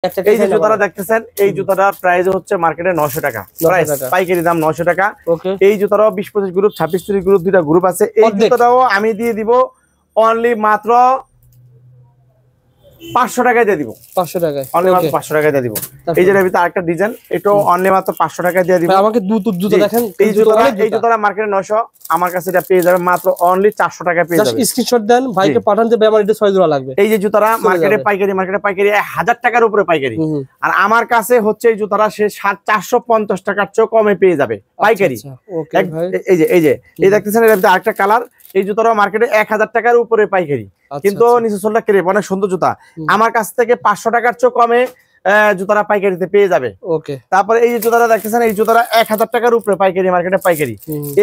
এই যে জুতাটা দেখতেছেন, এই জুতাটার প্রাইস হচ্ছে মার্কেটে 900 টাকা, পাইকারি দাম 900 টাকা। এই জুতাটাও 20-25 গ্রুপ 26-30 গ্রুপ দুইটা গ্রুপ আছে। এই জুতাটাও আমি দিয়ে দিব অনলি মাত্র 500 টাকায় দিয়ে দিব। 500 টাকায় অনলি মাত্র 500 টাকায় দিয়ে দিব। এই যে ভিতরে আরেকটা ডিজাইন, এটাও অনলি মাত্র 500 টাকায় দিয়ে দিব। আমাকে জুতো দেখেন, এই জুতোটা মার্কেটে 900, আমার কাছে এটা পেয়ে যাবে মাত্র অনলি 400 টাকায় পেয়ে যাবে। জাস্ট স্ক্রিনশট দেন, ভাইকে পাঠান যে আমার এটা 6 জোড়া লাগবে। এই যে জুতোটা মার্কেটে পাইকারি 1000 টাকার উপরে পাইকারি, আর আমার কাছে হচ্ছে এই জুতোটা সে 450 টাকার চেয়ে কমে পেয়ে যাবে পাইকারি। এই দেখতেছেন এর ভিতরে আরেকটা কালার, এই জুতোটা মার্কেটে 1000 টাকার উপরে পাইকারি, কিন্তু নিচে সোলটা ক্রেপ, অনেক সুন্দর জুতা। আমার কাছ থেকে 500 টাকার চেয়ে কমে জুতারা পাইকারিতে পেয়ে যাবে। তারপরে এই যে জুতারা দেখতেছেন, এই জুতারা 1000 টাকার উপরে পাইকারি, মার্কেটে পাইকারি।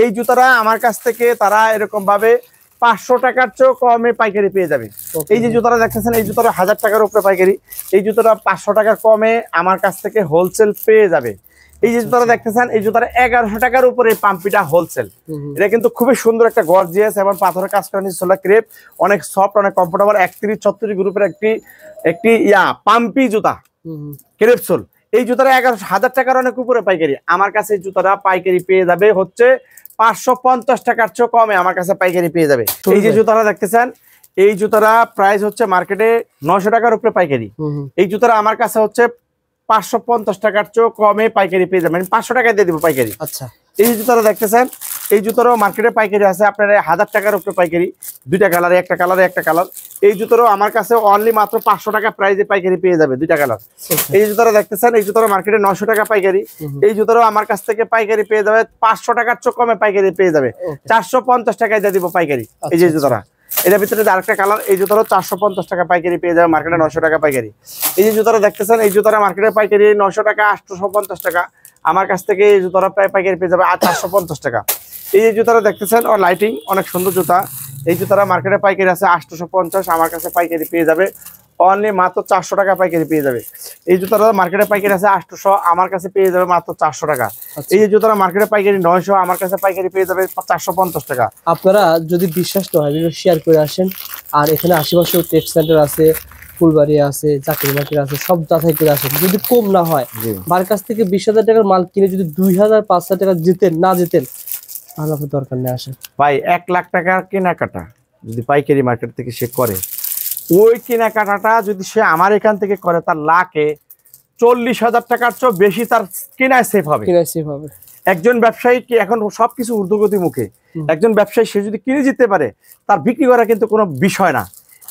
এই জুতারা আমার কাছ থেকে তারা এরকম ভাবে 500 টাকার চেয়ে কমে পাইকারি পেয়ে যাবে। এই যে জুতারা দেখতেছেন, এই জুতারা 1000 টাকার উপরে পাইকারি, এই জুতারা 500 টাকার কমে আমার কাছ থেকে হোলসেল পেয়ে যাবে। এই যে জুতাটা দেখতেছেন, এই জুতাটা 1100 টাকার উপরে পাম্পিটা হোলসেল। এটা কিন্তু খুবই সুন্দর একটা গর্জিয়াস এবং পাথরের কাজ করা নিচে সোলা ক্রেপ, অনেক সফট, অনেক কমফোর্টেবল। 31-36 গ্রুপের একটি পাম্পি জুতা ক্রেপ সোল। এই জুতাটা 11,000 টাকার অনেক উপরে পাইকারি, আমার কাছে এই জুতাটা পাইকারি পেয়ে যাবে হচ্ছে 550 টাকার চেয়ে কমে আমার কাছে পাইকারি পেয়ে যাবে। এই যে জুতাটা দেখতেছেন, এই জুতাটা প্রাইস হচ্ছে মার্কেটে 900 টাকার উপরে পাইকারি, এই জুতাটা আমার কাছে হচ্ছে 550 টাকার চেয়ে কমে পাইকারি পেয়ে যাবেন, 500 টাকায় দিয়ে দিব পাইকারি। আচ্ছা, এই জুতাটা দেখতেছেন, এই জুতারও মার্কেটে পাইকারি আছে আপনার 1000 টাকার উপরে পাইকারি, দুইটা কালারে, একটা কালার। এই জুতারও আমার কাছে অনলি মাত্র 500 টাকা প্রাইসে পাইকারি পেয়ে যাবে, দুইটা কালার। এই জুতাটা দেখতেছেন, এই জুতারও মার্কেটে 900 টাকা পাইকারি, এই জুতারও আমার কাছ থেকে পাইকারি পেয়ে যাবে 500 টাকার চেয়ে কমে পাইকারি পেয়ে যাবে, 450 টাকায় দিয়ে দিব পাইকারি। এই যে জুতাটা, এটার ভিতরে আরেকটা কালার, এই জুতারও 450 টাকা পাইকারি পেয়ে যাবে, মার্কেটে 900 টাকা পাইকারি। এই যে জুতাটা দেখতেছেন, এই জুতাটা মার্কেটে পাইকারি 900 টাকা, 850 টাকা, আমার কাছ থেকে এই জুতাটা পাইকারি পেয়ে যাবে 450 টাকা। এই যে জুতাটা দেখতেছেন, ও লাইটিং, অনেক সুন্দর জুতা। এই জুতাটা মার্কেটে পাইকারি আছে 850, আমার কাছে পাইকারি পেয়ে যাবে অনলি মাত্র 400 টাকা পাইকারি পেয়ে যাবে। এই জুতাটা মার্কেটে পাইকারি আছে 800, আমার কাছে পেয়ে যাবে মাত্র 400 টাকা। এই যে জুতাটা মার্কেটে পাইকারি 900, আমার কাছে পাইকারি পেয়ে যাবে 450 টাকা। আপনারা যদি বিশ্বাস না হয় শেয়ার করে আসেন, আর এখানে আশেপাশেও টেক্সট সেন্টার আছে, ফুলবাড়ি আছে, চাকরি মার্কেট আছে, সব যাচাই করে আসেন। যদি কম না হয়, বার কাছ থেকে 20,000 টাকার মাল কিনে যদি 2,000-5,000 টাকা যেতেন আপনার দরকার নেই আসেন। ভাই 1 লাখ টাকার কেনাকাটা যদি পাইকারি মার্কেট থেকে সে করে, ওই কেনাকাটাটা যদি সে আমার এখান থেকে করে, তার লাখে 40,000 টাকার চেয়ে বেশি তার কেনায় সেফ হবে। একজন ব্যবসায়ী কি এখন সবকিছু ঊর্ধ্বগতি মুখে, একজন ব্যবসায়ী সে যদি কিনে যেতে পারে, তার বিক্রি করা কিন্তু কোনো বিষয় না।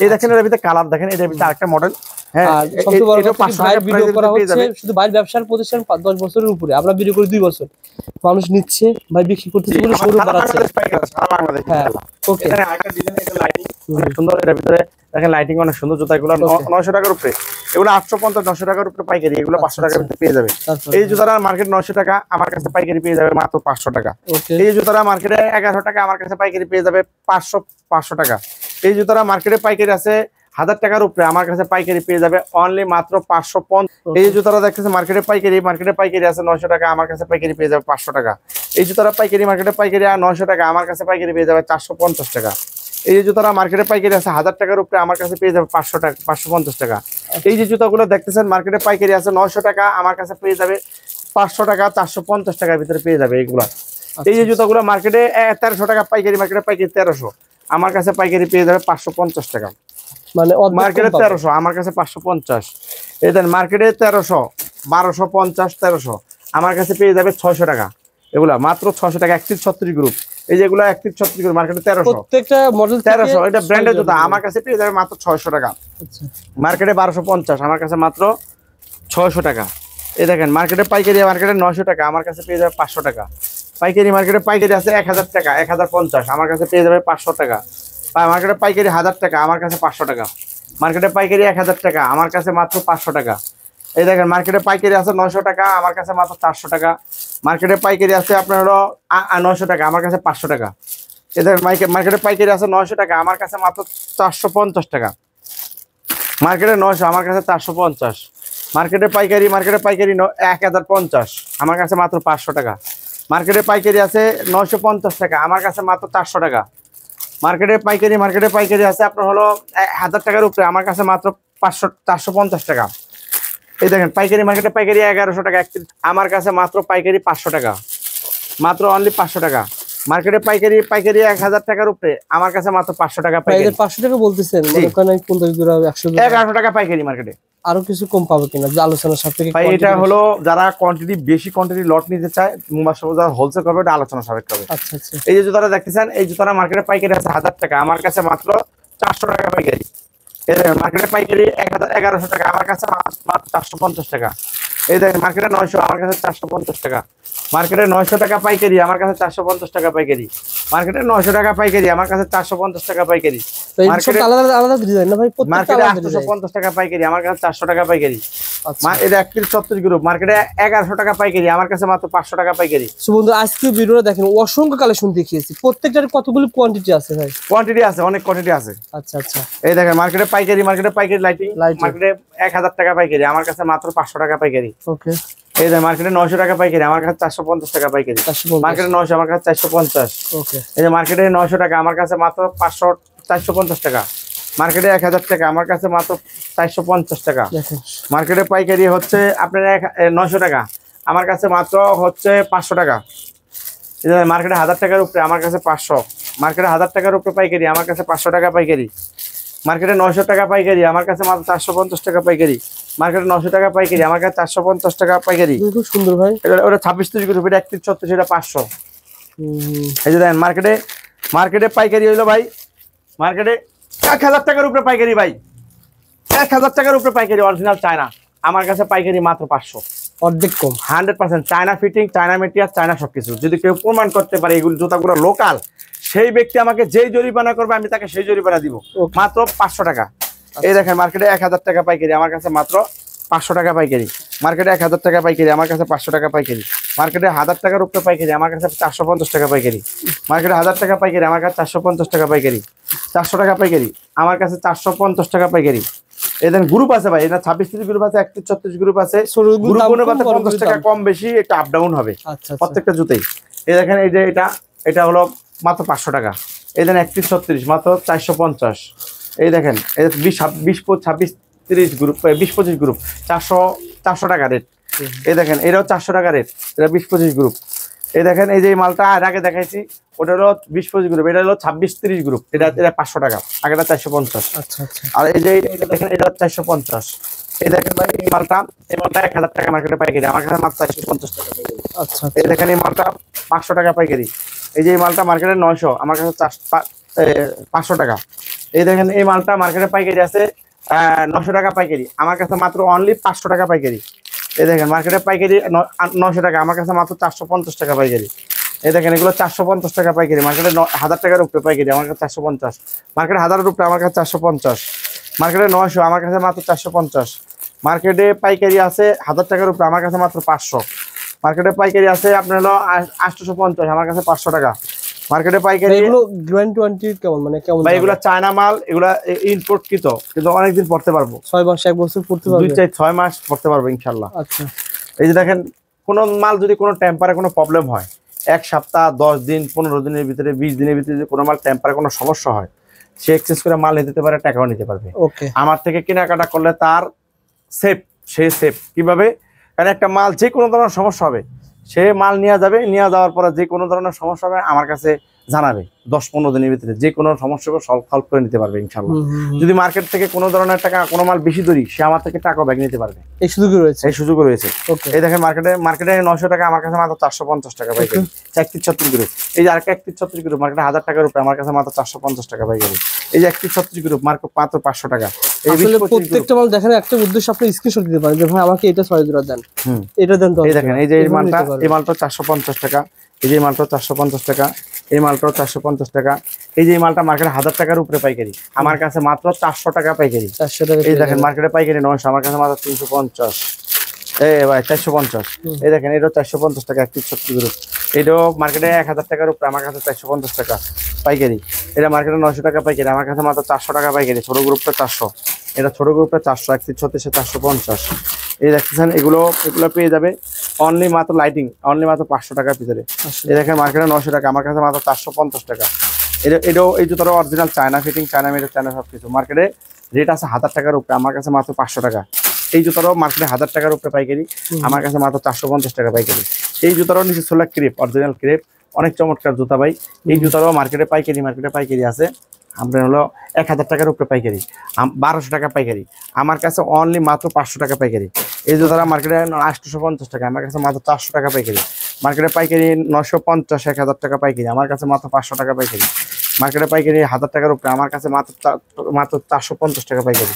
এই দেখেন, এর ভিতরে কালার দেখেন, এটার ভিতরে আরেকটা মডেল। শুধু ভাই ব্যবসার প্রতিষ্ঠান 10 বছরের উপরে, আমরা বিক্রি করি 2 বছর, মানুষ নিচ্ছে, ভাই বিক্রি করতেছে বলে শোরুম বাড়াচ্ছে। সুন্দর, এটার ভিতরে দেখেন লাইটিং, অনেক সুন্দর জুতা। এগুলো 900 টাকার উপরে, এগুলো 850-900 টাকার উপরে পাইকারি, এগুলো 500 টাকার ভিতরে পেয়ে যাবে। এই জুতাটা মার্কেট 900 টাকা, আমার কাছে পাইকারি পেয়ে যাবে মাত্র 500 টাকা। এই জুতাটা মার্কেটে 1100 টাকা, আমার কাছে পাইকারি পেয়ে যাবে 500 টাকা। এই জুতাটা মার্কেটে পাইকারি আছে 1000 টাকার উপরে, আমার কাছে পাইকারি পেয়ে যাবে অনলি মাত্র 550। এই যে জুতাটা দেখতেছে মার্কেটে পাইকারি আছে 900 টাকা, আমার কাছে পাইকারি পেয়ে যাবে 500 টাকা। এই জুতাটা মার্কেটে পাইকারি 900 টাকা, আমার কাছে পাইকারি পেয়ে যাবে 450 টাকা। এই যে জুতাটা মার্কেটে পাইকারি আছে 1000 টাকার উপরে, আমার কাছে পেয়ে যাবে 500 টাকা, 550 টাকা। এই যে জুতাগুলো দেখতেছেন মার্কেটে পাইকারি আছে 900 টাকা, আমার কাছে পেয়ে যাবে 500 টাকা, 450 টাকার ভিতরে পেয়ে যাবে এইগুলা। এই যে জুতাগুলো মার্কেটে 1300 টাকা পাইকারি, মার্কেটে পাইকারি 1300, আমার কাছে পাইকারি পেয়ে যাবে 550 টাকা। মানে মার্কেটে 1300, আমার কাছে 550। এই দেন মার্কেটে 1300, 1250, 1300, আমার কাছে পেয়ে যাবে 600 টাকা। এগুলা মাত্র 600 টাকা, 31-36 গ্রুপ। এই যেগুলো 31-36 গ্রুপ, মার্কেটে 1300, প্রত্যেকটা মডেল 1300। এটা ব্র্যান্ডের জুতা, আমার কাছে পেয়ে যাবে মাত্র 600 টাকা। মার্কেটে 1250, আমার কাছে মাত্র 600 টাকা। এই দেখেন মার্কেটে পাইকারি, মার্কেটে 900 টাকা, আমার কাছে পেয়ে যাবে 500 টাকা। পাইকারি মার্কেটে পাইকারি আছে 1000 টাকা, 1050, আমার কাছে পেয়ে যাবে 500 টাকা। মার্কেটে পাইকারি 1000 টাকা, আমার কাছে 500 টাকা। মার্কেটে পাইকারি 1000 টাকা, আমার কাছে মাত্র 500 টাকা। এই দেখেন মার্কেটে পাইকারি আছে 900 টাকা, আমার কাছে মাত্র 400 টাকা। মার্কেটে পাইকারি আছে আপনার হলো 900 টাকা, আমার কাছে 500 টাকা। এই দেখেন মার্কেটে পাইকারি আছে 900 টাকা, আমার কাছে মাত্র 450 টাকা। মার্কেটে 900, আমার কাছে 450। মার্কেটে পাইকারি 1050, আমার কাছে মাত্র 500 টাকা। মার্কেটে পাইকারি আছে 950 টাকা, আমার কাছে মাত্র 400 টাকা। মার্কেটে পাইকারি আছে আপনার হলো 1000 টাকার উপরে, আমার কাছে মাত্র 450 টাকা। এই দেখেন পাইকারি মার্কেটে পাইকারি 1100 টাকা, আমার কাছে মাত্র পাইকারি 500 টাকা, মাত্র অনলি 500 টাকা। মার্কেটে পাইকারি 1000 টাকার উপরে, আমার কাছে মাত্র 500 টাকা পাইকারি। 500 টাকা বলতেছেন, মনে করেন 50 জোড়া 100 জোড়া 1100 টাকা পাইকারি মার্কেটে। আরো কিছু কম পাবে কিনা যে আলোচনা সাপেক্ষে? ভাই এটা হলো যারা কোয়ান্টিটি বেশি কোয়ান্টিটি লট নিতে চায়, যারা হোলসেল করবে এটা আলোচনা সাপেক্ষে হবে। আচ্ছা আচ্ছা। এই যে জুতাটা দেখতেছেন, এই জুতাটা মার্কেটে পাইকারি আছে 1000 টাকা, আমার কাছে মাত্র 400 টাকা পাইকারি। মার্কেটে পাইকারি 1100 টাকা, আমার কাছে মাত্র 450 টাকা। এই দেখেন মার্কেটে 900, আমার কাছে 450 টাকা। মার্কেটে 900 টাকা পাইকারি, আমার কাছে 450 টাকা পাইকারি। মার্কেটে 900 টাকা পাইকারি, আমার কাছে 450 টাকা পাইকারি। মার্কেটে আলাদা আলাদা ডিজাইন না ভাই? মার্কেটে 850 টাকা পাইকারি, আমার কাছে 400 টাকা পাইকারি। এটা 3136 গ্রুপ, মার্কেটে 1100 টাকা পাইকারি, আমার কাছে মাত্র 500 টাকা পাইকারি। সো বন্ধু আজকে ভিডিওটা দেখেন, অসংখ্য কালেকশন দেখিয়েছি, প্রত্যেকটার কতগুলো কোয়ান্টিটি আছে ভাই? কোয়ান্টিটি আছে, অনেক কোয়ান্টিটি আছে। আচ্ছা আচ্ছা। এই দেখেন মার্কেটে পাইকারি লাইটিং, মার্কেটে 1000 টাকা পাইকারি, আমার কাছে মাত্র 500 টাকা পাইকারি। ওকে। এই দেখেন মার্কেটে 900 টাকা পাইকারি, আমার কাছে 450 টাকা পাইকারি। মার্কেটে 900, আমার কাছে 450। ওকে। এই যে মার্কেটে 900 টাকা, আমার কাছে মাত্র 450 টাকা। মার্কেটে 1000 টাকা, আমার কাছে মাত্র 450 টাকা। মার্কেটে পাইকারি হচ্ছে আপনার 900 টাকা, আমার কাছে মাত্র হচ্ছে 500 টাকা। এই যে মার্কেটে 1000 টাকার উপরে, আমার কাছে 500। মার্কেটে 1000 টাকার উপরে পাইকারি, আমার কাছে 500 টাকা পাইকারি। মার্কেটে 900 টাকা পাইকারি, আমার কাছে মাত্র 450 টাকা পাইকারি। মার্কেটে 900 টাকা পাইকারি, আমার কাছে 450 টাকা পাইকারি। খুব সুন্দর ভাই। ওটা 26 গ্রুপ, এটা 3136, এটা 500। এই যে দেখেন মার্কেটে পাইকারি হইলো ভাই, মার্কেটে 1000 টাকার উপরে পাইকারি ভাই, 1000 টাকার উপরে পাইকারি অরিজিনাল চায়না, আমার কাছে পাইকারি মাত্র 500। অর্ধেক কম, 100% China fitting, China material, China সবকিছু। যদি কেউ প্রমাণ করতে পারে এগুলো জুতাগুলো লোকাল, সেই ব্যক্তি আমাকে যেই জরিমানা করবে আমি তাকে সেই জরিমানা দিব, মাত্র 500 টাকা। এই দেখেন মার্কেটে 1000 টাকা পাইকারি, আমার কাছে মাত্র 500 টাকা পাইকারি। মার্কেটে 1000 টাকা পাইকারি, আমার কাছে 500 টাকা পাইকারি। মার্কেটে 1000 টাকার উপরে পাইকারি, আমার কাছে 450 টাকা পাইকারি। মার্কেটে 1000 টাকা পাইকারি, আমার কাছে 450 টাকা পাইকারি। 400 টাকা পাইকারি, আমার কাছে 450 টাকা পাইকারি। এদের গ্রুপ আছে ভাই, এটা 26 গ্রুপ আছে, 3136 গ্রুপ আছে। গ্রুপ অনুপাতে 50 টাকা কম বেশি একটু আপ ডাউন হবে প্রত্যেকটা জুতেই। এই দেখেন এই যে এটা হলো মাত্র 500 টাকা। এই দেখেন 3136 মাত্র 450। এই দেখেন 20-26-30 গ্রুপ, 20-25 গ্রুপ 400 টাকা রেট। এই দেখেন এটাও 400 টাকা রেট, এটা 20-25 গ্রুপ। এই দেখেন এই যে মালটা আগে দেখাইছি, ওটা হলো 20-25 গ্রুপ, এটা হলো 26-30 গ্রুপ, এটা 500 টাকা, আগেটা 450। আচ্ছা আচ্ছা। আর এই যে এটা দেখেন, এটা 450। এই দেখেন ভাই এই মালটা 1000 টাকা মার্কেটে পাইকারি, আমার কাছে মাত্র 450 টাকা। আচ্ছা। এই দেখেন এই মালটা 500 টাকা পাইকারি। এই যে এই মালটা মার্কেটে 900, আমার কাছে 500 টাকা। এই দেখেন এই মালটা মার্কেটে পাইকারি আছে 900 টাকা পাইকারি, আমার কাছে মাত্র অনলি 500 টাকা পাইকারি। এই দেখেন মার্কেটে পাইকারি 900 টাকা, আমার কাছে মাত্র 450 টাকা পাইকারি। এই দেখেন এগুলো 450 টাকা পাইকারি, মার্কেটে 1000 টাকার উপরে পাইকারি, আমার কাছে 450। মার্কেটে 1000-এর উপরে, আমার কাছে 450। মার্কেটে 900, আমার কাছে মাত্র 450। মার্কেটে পাইকারি আছে 1000 টাকার উপরে, আমার কাছে মাত্র 500। মার্কেটে পাইকারি আছে আপনার হলো 850, আমার কাছে 500 টাকা। মার্কেটে পাইকারি এগুলো গ্যারান্টি ওয়ারেন্টি কেমন, মানে কেমন ভাই? এগুলো চায়না মাল, এগুলো ইম্পোর্ট কৃত, কিন্তু অনেকদিন পড়তে পারবো, 6 মাস 1 বছর পড়তে পারবো, 2-6 মাস পড়তে পারবো ইনশাআল্লাহ। আচ্ছা। এই যে দেখেন কোনো মাল যদি কোনো টেম্পারে কোনো প্রবলেম হয়, 1 সপ্তাহ, 10 দিন, 15 দিনের ভিতরে, 20 দিনের ভিতরে যদি কোনো মাল টেম্পারে কোনো সমস্যা হয়, সে এক্সচেঞ্জ করে মাল নিতে পারে, টাকাও নিতে পারবে। ওকে। আমার থেকে কেনাকাটা করলে তার সেফ, সে সেফ কিভাবে? কারণ একটা মাল যে কোনো ধরনের সমস্যা হবে, সে মাল নিয়ে যাবে, নিয়ে যাওয়ার পরে যে কোনো ধরনের সমস্যা হবে আমার কাছে জানাবে, 10-15 দিনের ভিতরে যে কোনো সমস্যা সলভ করে নিতে পারবে ইনশাআল্লাহ। যদি মার্কেট থেকে কোনো ধরনের টাকা, কোনো মাল বেশি ধরি, সে আমার থেকে টাকা ব্যাগ নিতে পারবে, এই সুযোগ রয়েছে, এই সুযোগ রয়েছে। এই দেখেন মার্কেটে 900 টাকা, আমার কাছে মাত্র 450 টাকা পাইকারি। 3136 গ্রুপ, এই যে আরেকটা 3136 গ্রুপ, মার্কেটে 1000 টাকার উপরে, আমার কাছে মাত্র 450 টাকা পাইকারি। এই যে 3136 গ্রুপ, মার্কেট মাত্র 500 টাকা। আসলে প্রত্যেকটা মাল দেখেন একটা উদ্দেশ্য, আপনি স্ক্রিনশট দিতে পারেন যে ভাই আমাকে এটা 6 জোড়া দেন, এটা দেন। তো এই দেখেন এই যে এই মালটা 450 টাকা, এই যে মালটা 450 টাকা, এই মালটাও 450 টাকা। এই যে মালটা মার্কেটে 1000 টাকার উপরে পাইকারি, আমার কাছে মাত্র 400 টাকা পাইকারি। 400 টাকা। এই দেখেন মার্কেটে পাইকারি 900, আমার কাছে মাত্র 350। এই ভাই 450। এই দেখেন এটাও 450 টাকা, 3136 গ্রুপ। এটাও মার্কেটে 1000 টাকার উপরে, আমার কাছে 450 টাকা পাইকারি। এটা মার্কেটে 900 টাকা পাইকারি, আমার কাছে মাত্র 400 টাকা পাইকারি। ছোট গ্রুপটা 400, এটা ছোট গ্রুপটা 400, 3136 450। এই দেখতেছেন এগুলো পেয়ে যাবে অনলি মাত্র লাইটিং, অনলি মাত্র 500 টাকার ভিতরে। এই দেখেন মার্কেটে 900 টাকা, আমার কাছে মাত্র 450 টাকা। এটাও এই জুতারও original China fitting, China made, China সবকিছু। মার্কেটে রেট আছে 1000 টাকার উপরে, আমার কাছে মাত্র 500 টাকা। এই জুতারও মার্কেটে 1000 টাকার উপরে পাইকারি, আমার কাছে মাত্র 450 টাকা পাইকারি। এই জুতারও নিচে সোলা ক্রেপ, অরিজিনাল ক্রেপ, অনেক চমৎকার জুতা ভাই। এই জুতারও মার্কেটে পাইকারি আছে আপনার হলো 1000 টাকার উপরে পাইকারি, 1200 টাকা পাইকারি, আমার কাছে অনলি মাত্র 500 টাকা পাইকারি। এই জুতারা মার্কেটে 850 টাকা, আমার কাছে মাত্র 400 টাকা পাইকারি। মার্কেটে পাইকারি 950, 1000 টাকা পাইকারি, আমার কাছে মাত্র 500 টাকা পাইকারি। মার্কেটে পাইকারি 1000 টাকার উপরে, আমার কাছে মাত্র 450 টাকা পাইকারি।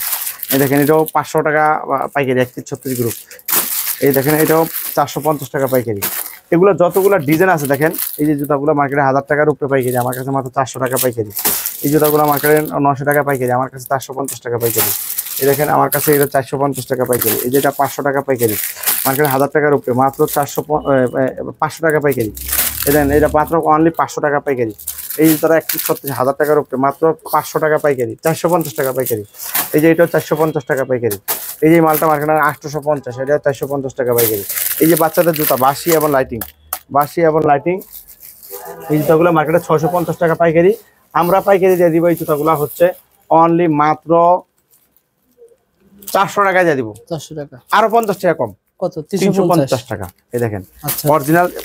এই দেখেন এটাও 500 টাকা পাইকারি, 3136 গ্রুপ। এই দেখেন এটাও 450 টাকা পাইকারি। এগুলো যতগুলো ডিজাইন আছে দেখেন, এই যে জুতাগুলো মার্কেটে 1000 টাকার উপরে পাইকারি, আমার কাছে মাত্র 400 টাকা পাইকারি। এই জুতাগুলো মার্কেটে 900 টাকা পাইকারি, আমার কাছে 450 টাকা পাইকারি। এই দেখেন আমার কাছে এটা 450 টাকা পাইকারি। এই যেটা 500 টাকা পাইকারি, মার্কেটে 1000 টাকার উপরে, মাত্র 500 টাকা পাইকারি। এই দেখেন এটা মাত্র অনলি 500 টাকা পাইকারি। এই জুতাটা 1000 টাকার উপরে, মাত্র 500 টাকা পাইকারি, 450 টাকা পাইকারি। এই যে এটা 450 টাকা পাইকারি। এই যে মালটা মার্কেটে 850, এটা 450 টাকা পাইকারি। এই যে বাচ্চাদের জুতা বাসি এবং লাইটিং, এই জুতাগুলো মার্কেটে 650 টাকা পাইকারি। আমরা পাইকারি দিয়ে দিব এই জুতাগুলো হচ্ছে অনলি মাত্র 400 টাকায় দিয়ে দিব। 400 টাকা, আরো 50 টাকা কম, কত? 350 টাকা। এই দেখেন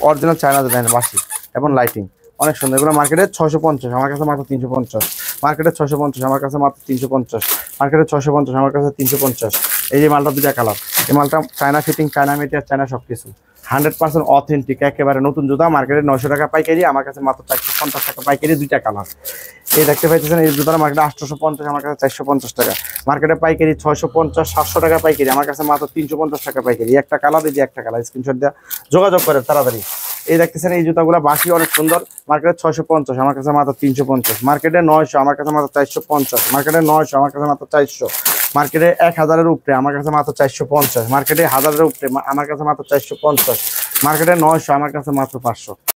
অরিজিনাল চায়না ডিজাইন বাসি এবং লাইটিং, অনেক সুন্দর। এগুলো মার্কেটে 650, আমার কাছে মাত্র 350। মার্কেটে 650, আমার কাছে মাত্র 350। মার্কেটে 650, আমার কাছে 350। এই যে মালটা দুটা কালার, এই মালটা China fitting, China material, China সবকিছু 100% অথেন্টিক, একেবারে নতুন জুতা। মার্কেটে 900 টাকা পাইকারি, আমার কাছে মাত্র 450 টাকা পাইকারি, দুইটা কালার। এই দেখতে পাইতেছেন এই জুতাটা মার্কেটে 850, আমার কাছে 450 টাকা। মার্কেটে পাইকারি 650, 700 টাকা পাইকারি, আমার কাছে মাত্র 350 টাকা পাইকারি। একটা কালার, এই যে একটা কালার, স্ক্রিনশট দিয়ে যোগাযোগ করে তাড়াতাড়ি। এই দেখতেছেন এই জুতাগুলো বাসি, অনেক সুন্দর। মার্কেটে 650, আমার কাছে মাত্র 350। মার্কেটে 900, আমার কাছে মাত্র 450। মার্কেটে 900, আমার কাছে মাত্র 400। মার্কেটে 1000-এর উপরে, আমার কাছে মাত্র 450। মার্কেটে 1000-এর উপরে, আমার কাছে মাত্র 450। মার্কেটে 900, আমার কাছে মাত্র 500।